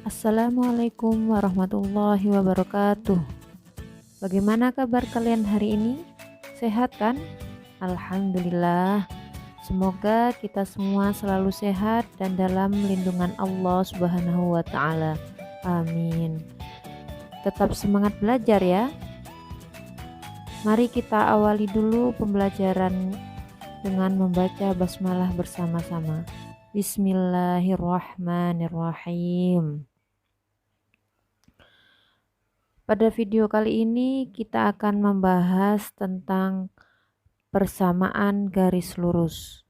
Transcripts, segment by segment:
Assalamualaikum warahmatullahi wabarakatuh. Bagaimana kabar kalian hari ini? Sehat kan? Alhamdulillah. Semoga kita semua selalu sehat dan dalam lindungan Allah Subhanahu wa taala. Amin. Tetap semangat belajar ya. Mari kita awali dulu pembelajaran dengan membaca basmalah bersama-sama. Bismillahirrahmanirrahim. Pada video kali ini kita akan membahas tentang persamaan garis lurus.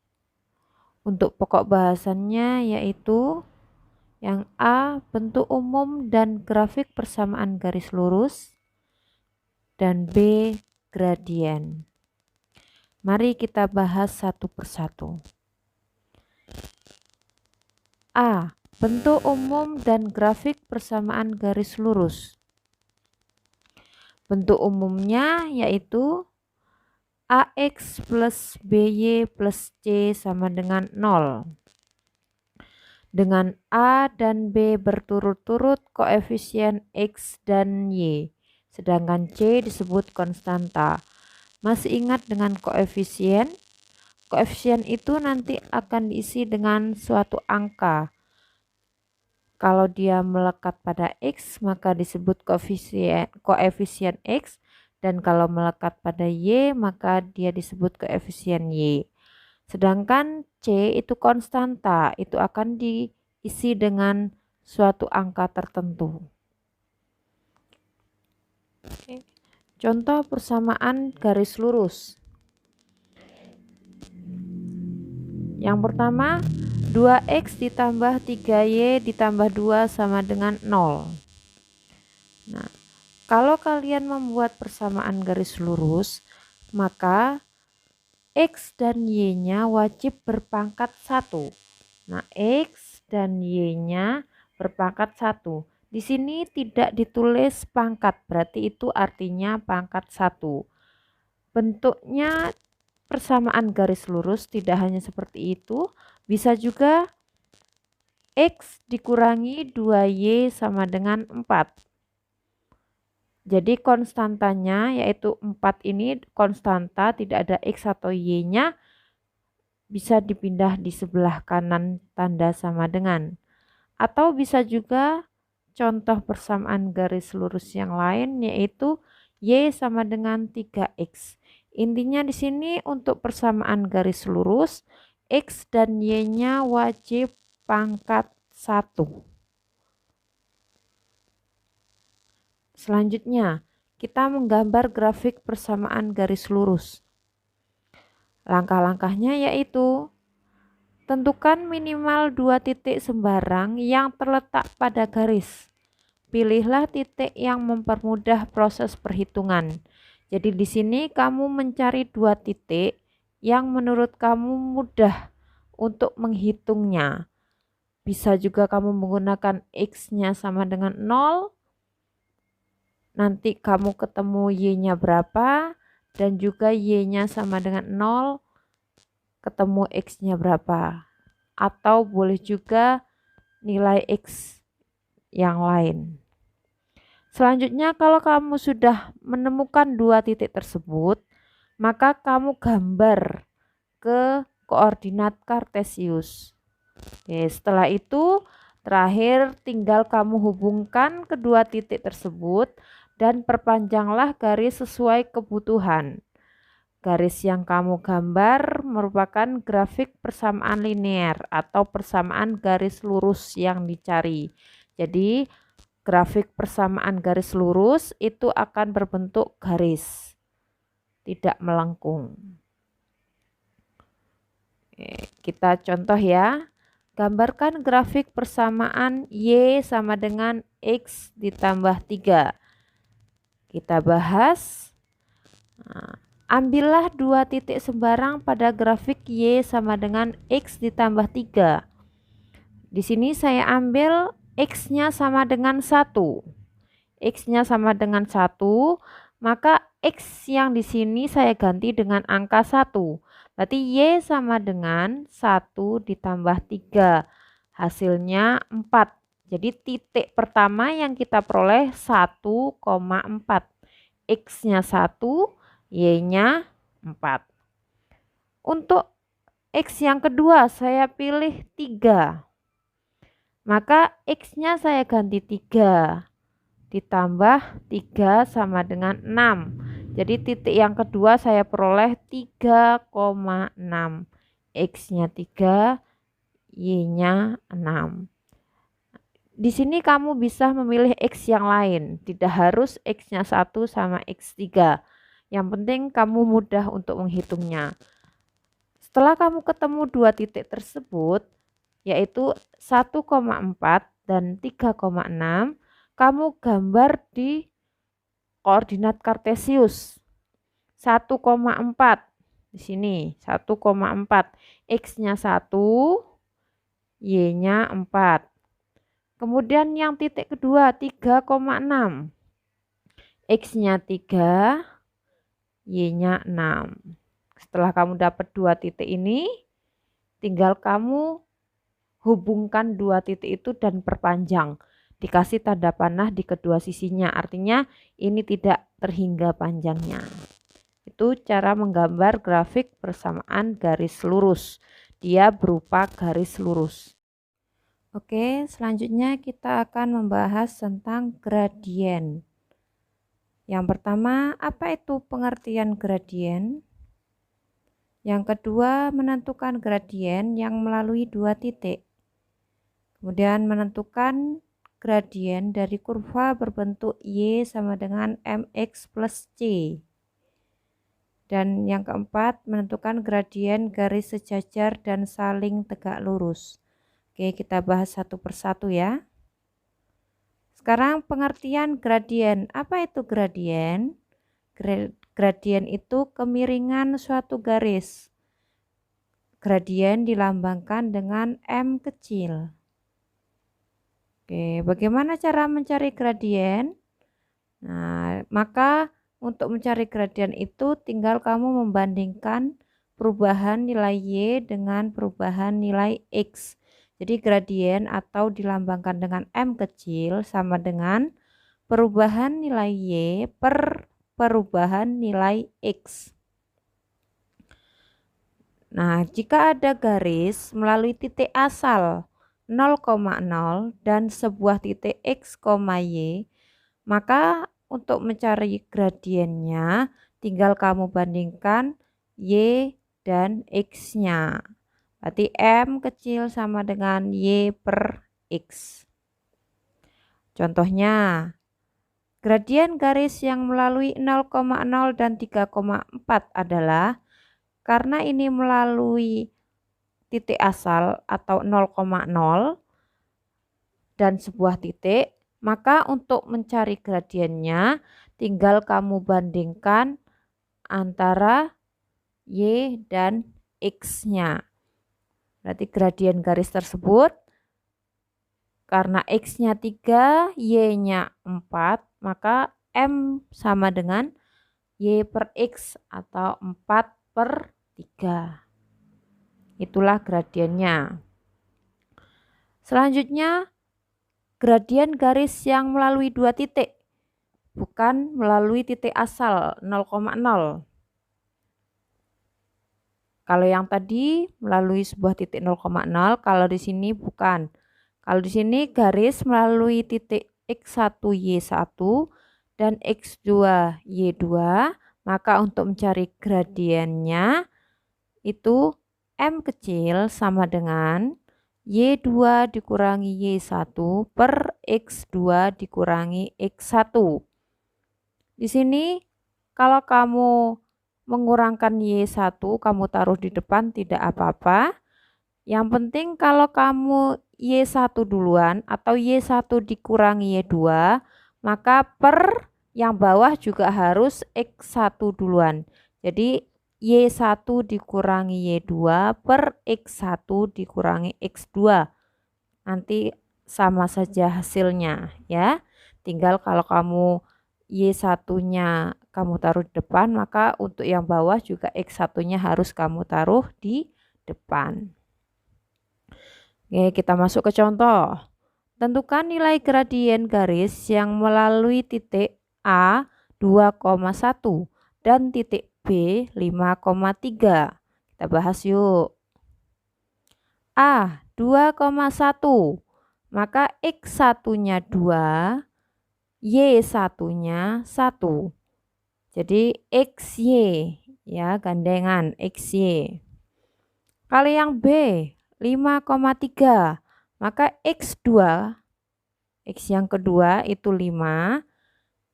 Untuk pokok bahasannya yaitu yang A, bentuk umum dan grafik persamaan garis lurus, dan B, gradien. Mari kita bahas satu persatu. A, bentuk umum dan grafik persamaan garis lurus. Bentuk umumnya yaitu AX plus BY plus C sama dengan 0. Dengan A dan B berturut-turut koefisien X dan Y, sedangkan C disebut konstanta. Masih ingat dengan koefisien? Koefisien itu nanti akan diisi dengan suatu angka. Kalau dia melekat pada X maka disebut koefisien X, dan kalau melekat pada Y maka dia disebut koefisien Y. Sedangkan C itu konstanta, itu akan diisi dengan suatu angka tertentu. Oke. Contoh persamaan garis lurus. Yang pertama, 2x ditambah 3y ditambah 2 sama dengan 0. Nah, kalau kalian membuat persamaan garis lurus, maka x dan y-nya wajib berpangkat 1. Nah, x dan y-nya berpangkat 1. Di sini tidak ditulis pangkat, berarti itu artinya pangkat 1. Bentuknya persamaan garis lurus tidak hanya seperti itu, bisa juga X dikurangi 2Y sama dengan 4. Jadi konstantanya yaitu 4 ini konstanta, tidak ada X atau Y-nya, bisa dipindah di sebelah kanan tanda sama dengan. Atau bisa juga contoh persamaan garis lurus yang lain yaitu Y sama dengan 3X. Intinya di sini untuk persamaan garis lurus, X dan Y-nya wajib pangkat 1. Selanjutnya, kita menggambar grafik persamaan garis lurus. Langkah-langkahnya yaitu tentukan minimal 2 titik sembarang yang terletak pada garis. Pilihlah titik yang mempermudah proses perhitungan. Jadi di sini kamu mencari 2 titik yang menurut kamu mudah untuk menghitungnya. Bisa juga kamu menggunakan X-nya sama dengan 0. Nanti kamu ketemu Y-nya berapa, dan juga Y-nya sama dengan 0, ketemu X-nya berapa. Atau boleh juga nilai X yang lain. Selanjutnya, kalau kamu sudah menemukan 2 titik tersebut, maka kamu gambar ke koordinat kartesius. Oke, setelah itu terakhir tinggal kamu hubungkan kedua titik tersebut dan perpanjanglah garis sesuai kebutuhan. Garis yang kamu gambar merupakan grafik persamaan linear atau persamaan garis lurus yang dicari. Jadi grafik persamaan garis lurus itu akan berbentuk garis, tidak melengkung. Kita contoh ya. Gambarkan grafik persamaan Y sama dengan X ditambah 3. Kita bahas. Nah, ambillah 2 titik sembarang pada grafik Y sama dengan X ditambah 3. Di sini saya ambil X-nya sama dengan 1. X-nya sama dengan 1, maka X yang di sini saya ganti dengan angka 1. Berarti Y sama dengan 1 ditambah 3. Hasilnya 4. Jadi titik pertama yang kita peroleh 1,4. X-nya 1, Y-nya 4. Untuk X yang kedua saya pilih 3. Maka X-nya saya ganti 3. Ditambah 3 sama dengan 6. Jadi titik yang kedua saya peroleh 3,6. X-nya 3, Y-nya 6. Di sini kamu bisa memilih X yang lain, tidak harus X-nya 1 sama X3. Yang penting kamu mudah untuk menghitungnya. Setelah kamu ketemu dua titik tersebut, yaitu 1,4 dan 3,6, kamu gambar di koordinat kartesius. 1,4 di sini, 1,4. X-nya 1, Y-nya 4. Kemudian yang titik kedua 3,6. X-nya 3, Y-nya 6. Setelah kamu dapat dua titik ini, tinggal kamu hubungkan dua titik itu dan perpanjang. Dikasih tanda panah di kedua sisinya, artinya ini tidak terhingga panjangnya. Itu cara menggambar grafik persamaan garis lurus. Dia berupa garis lurus. Oke, selanjutnya kita akan membahas tentang gradien. Yang pertama, apa itu pengertian gradien? Yang kedua, menentukan gradien yang melalui dua titik. Kemudian menentukan gradien dari kurva berbentuk Y sama dengan MX plus C. Dan yang keempat, menentukan gradien garis sejajar dan saling tegak lurus. Oke, kita bahas satu persatu ya. Sekarang pengertian gradien. Apa itu gradien? Gradien itu kemiringan suatu garis. Gradien dilambangkan dengan M kecil. Oke, bagaimana cara mencari gradien? Nah, maka untuk mencari gradien itu tinggal kamu membandingkan perubahan nilai Y dengan perubahan nilai X. Jadi gradien atau dilambangkan dengan M kecil sama dengan perubahan nilai Y per perubahan nilai X. Nah, jika ada garis melalui titik asal 0,0 dan sebuah titik X, Y, maka untuk mencari gradiennya tinggal kamu bandingkan Y dan X-nya. Berarti M kecil sama dengan Y per X. Contohnya, gradien garis yang melalui 0,0 dan 3,4 adalah karena ini melalui titik asal atau 0,0 dan sebuah titik, maka untuk mencari gradiennya tinggal kamu bandingkan antara Y dan X-nya. Berarti gradien garis tersebut karena X-nya 3, Y-nya 4, maka M sama dengan Y per X atau 4 per 3. Itulah gradiennya. Selanjutnya, gradien garis yang melalui dua titik, bukan melalui titik asal 0,0. Kalau yang tadi melalui sebuah titik 0,0, kalau di sini bukan. Kalau di sini garis melalui titik X1, Y1 dan X2, Y2, maka untuk mencari gradiennya itu M kecil sama dengan Y2 dikurangi Y1 per X2 dikurangi X1. Di sini kalau kamu mengurangkan Y1 kamu taruh di depan tidak apa-apa. Yang penting kalau kamu Y1 duluan atau Y1 dikurangi Y2, maka per yang bawah juga harus X1 duluan. Jadi Y1 dikurangi Y2 per X1 dikurangi X2. Nanti sama saja hasilnya ya. Tinggal kalau kamu Y1-nya kamu taruh di depan, maka untuk yang bawah juga X1-nya harus kamu taruh di depan. Oke, kita masuk ke contoh. Tentukan nilai gradien garis yang melalui titik A 2,1 dan titik B 5,3. Kita bahas yuk. A 2,1, maka X1-nya 2, Y1-nya 1. Jadi XY ya, gandengan XY. Kalau yang B 5,3, maka X2, X yang kedua itu 5,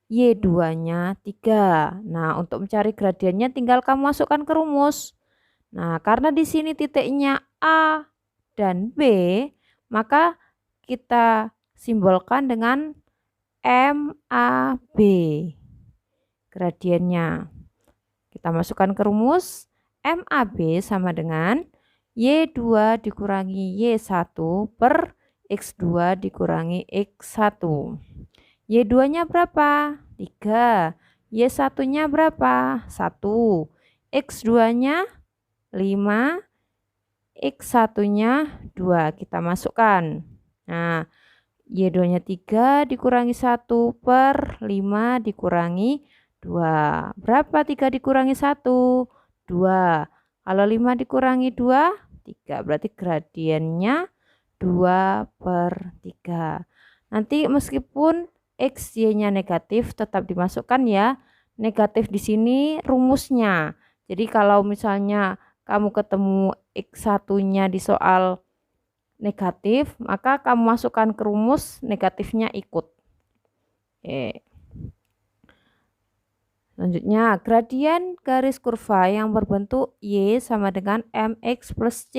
Y2-nya 3. Nah, untuk mencari gradiennya tinggal kamu masukkan ke rumus. Nah, karena di sini titiknya A dan B, maka kita simbolkan dengan MAB gradiennya. Kita masukkan ke rumus. MAB sama dengan Y2 dikurangi Y1 per X2 dikurangi X1. Y2-nya berapa? 3. Y1-nya berapa? 1. X2-nya 5. X1-nya 2. Kita masukkan. Nah, Y2-nya 3 dikurangi 1 per 5 dikurangi 2. Berapa 3 dikurangi 1? 2. Kalau 5 dikurangi 2, 3. Berarti gradiennya 2 per 3. Nanti meskipun X, Y-nya negatif tetap dimasukkan ya. Negatif di sini rumusnya. Jadi kalau misalnya kamu ketemu X1-nya di soal negatif, maka kamu masukkan ke rumus, negatifnya ikut. Oke. Selanjutnya, gradien garis kurva yang berbentuk Y sama dengan MX plus C.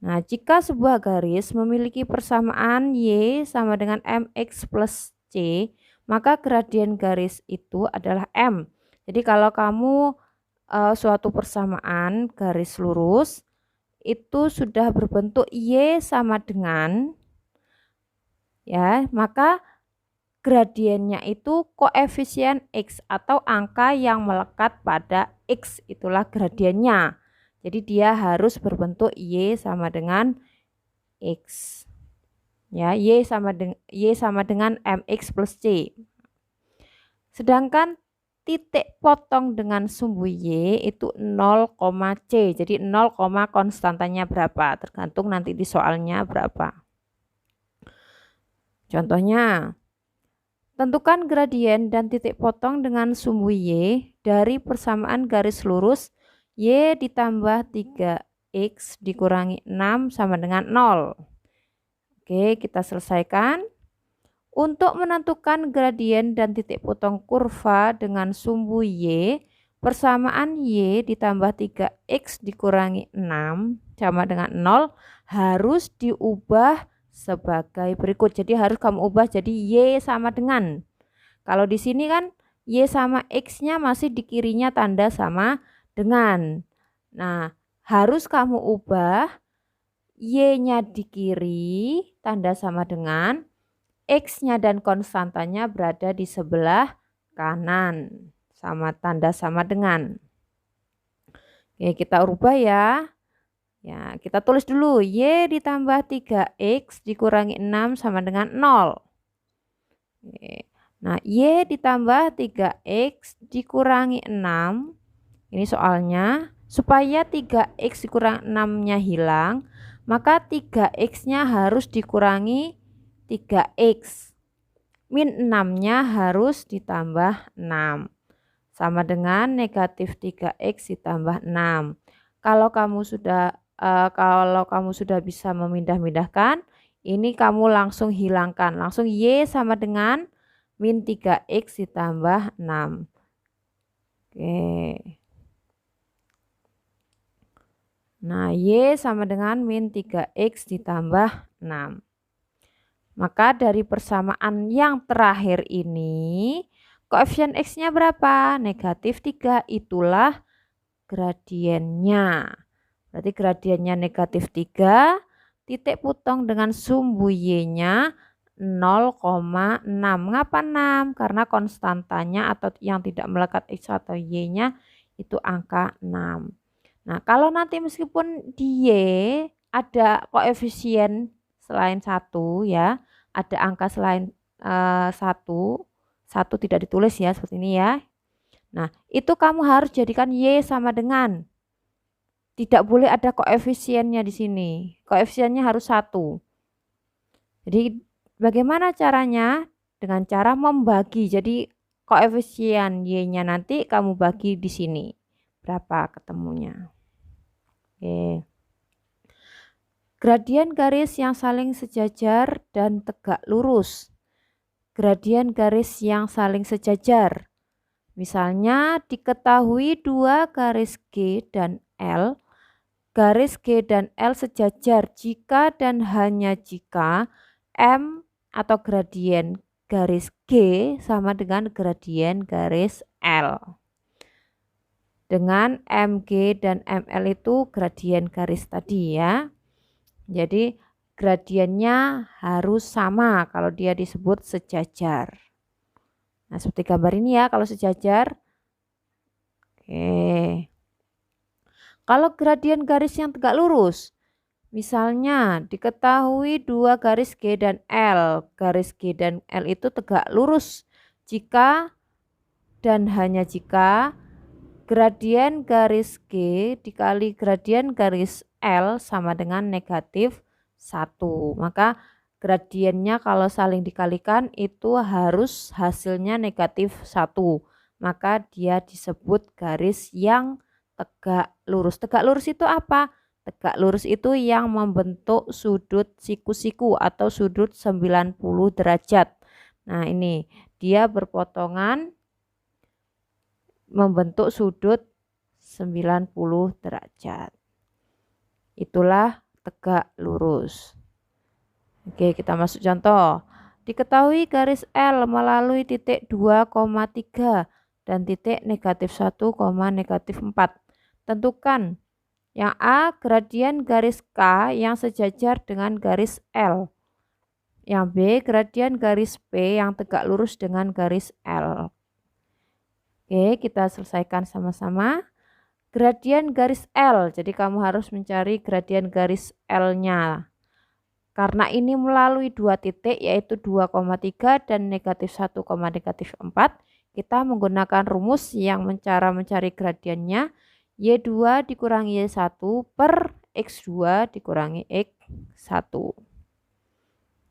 Nah, jika sebuah garis memiliki persamaan Y sama dengan MX plus C, maka gradien garis itu adalah M. Jadi kalau kamu suatu persamaan garis lurus itu sudah berbentuk Y sama dengan, ya, maka gradiennya itu koefisien X atau angka yang melekat pada X, itulah gradiennya. Jadi dia harus berbentuk Y sama dengan X. Ya, Y sama dengan MX plus C. Sedangkan titik potong dengan sumbu Y itu 0, C. Jadi 0, konstantanya berapa? Tergantung nanti di soalnya berapa. Contohnya, tentukan gradien dan titik potong dengan sumbu Y dari persamaan garis lurus Y ditambah 3X dikurangi 6 sama dengan 0. Oke, kita selesaikan. Untuk menentukan gradien dan titik potong kurva dengan sumbu Y, persamaan Y ditambah 3X dikurangi 6 sama dengan 0 harus diubah sebagai berikut. Jadi harus kamu ubah jadi Y sama dengan. Kalau di sini kan Y sama X-nya masih di kirinya tanda sama dengan. Nah, harus kamu ubah Y-nya di kiri tanda sama dengan, X-nya dan konstantanya berada di sebelah kanan sama tanda sama dengan. Oke, kita ubah ya. Ya, kita tulis dulu Y ditambah 3X dikurangi 6 sama dengan 0. Oke. Nah, Y ditambah 3X dikurangi 6. Ini soalnya, supaya 3X dikurangi 6-nya hilang, maka 3X-nya harus dikurangi 3X. Min 6-nya harus ditambah 6. Sama dengan negatif 3X ditambah 6. Kalau kamu sudah bisa memindah-mindahkan, ini kamu langsung hilangkan. Langsung Y sama dengan min 3X ditambah 6. Oke. Nah, Y sama dengan min 3X ditambah 6. Maka dari persamaan yang terakhir ini, koefisien X-nya berapa? Negatif 3, itulah gradiennya. Berarti gradiennya negatif 3, titik potong dengan sumbu Y-nya 0,6. Mengapa 6? Karena konstantanya atau yang tidak melekat X atau Y-nya itu angka 6. Nah, kalau nanti meskipun di Y ada koefisien selain 1 ya, ada angka selain 1 tidak ditulis ya, seperti ini ya. Nah, itu kamu harus jadikan Y sama dengan, tidak boleh ada koefisiennya di sini. Koefisiennya harus 1. Jadi bagaimana caranya? Dengan cara membagi. Jadi koefisien Y-nya nanti kamu bagi di sini. Berapa ketemunya? Oke. Gradien garis yang saling sejajar dan tegak lurus. Gradien garis yang saling sejajar. Misalnya diketahui 2 garis G dan L. Garis G dan L sejajar jika dan hanya jika M atau gradien garis G sama dengan gradien garis L. Dengan MG dan ML itu gradien garis tadi ya. Jadi gradiennya harus sama kalau dia disebut sejajar. Nah, seperti gambar ini ya kalau sejajar. Oke. Kalau gradien garis yang tegak lurus, misalnya diketahui 2 garis G dan L. Garis G dan L itu tegak lurus jika dan hanya jika gradien garis G dikali gradien garis L sama dengan negatif 1. Maka gradiennya kalau saling dikalikan itu harus hasilnya negatif 1. Maka dia disebut garis yang tegak lurus. Tegak lurus itu apa? Tegak lurus itu yang membentuk sudut siku-siku atau sudut 90 derajat. Nah, ini dia berpotongan membentuk sudut 90 derajat. Itulah tegak lurus. Oke, kita masuk contoh. Diketahui garis L melalui titik 2,3 dan titik negatif 1, negatif 4. Tentukan yang A gradien garis K yang sejajar dengan garis L. Yang B gradien garis P yang tegak lurus dengan garis L. Oke, kita selesaikan sama-sama. Gradien garis L, jadi kamu harus mencari gradien garis L-nya. Karena ini melalui 2 titik yaitu 2,3 dan negatif 1, negatif 4. Kita menggunakan rumus yang mencari gradiennya. Y2 dikurangi Y1 per X2 dikurangi X1.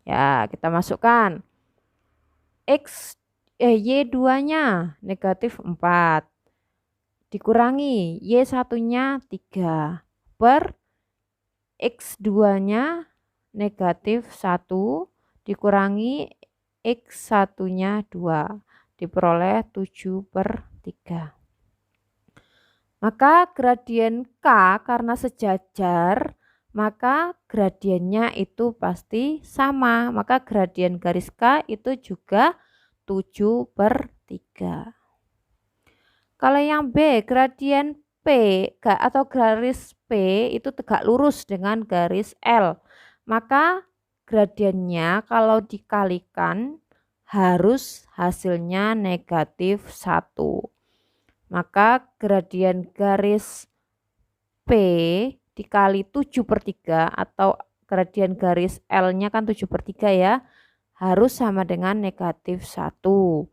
Ya, kita masukkan. Y2-nya negatif 4. Dikurangi Y1-nya 3. Per X2-nya negatif 1. Dikurangi X1-nya 2. Diperoleh 7/3. Maka gradien K karena sejajar, maka gradiennya itu pasti sama. Maka gradien garis K itu juga 7/3. Kalau yang B, gradien P atau garis P itu tegak lurus dengan garis L. Maka gradiennya kalau dikalikan harus hasilnya negatif 1. Maka gradien garis P dikali 7/3 atau gradien garis L-nya kan 7/3 ya, harus sama dengan negatif 1.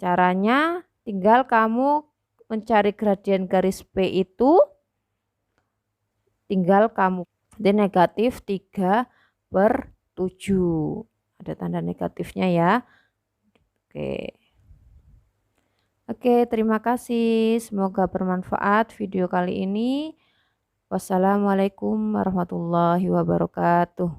Caranya tinggal kamu mencari gradien garis P itu, tinggal kamu di negatif 3/7. Ada tanda negatifnya ya. Oke, terima kasih. Semoga bermanfaat video kali ini. Wassalamualaikum warahmatullahi wabarakatuh.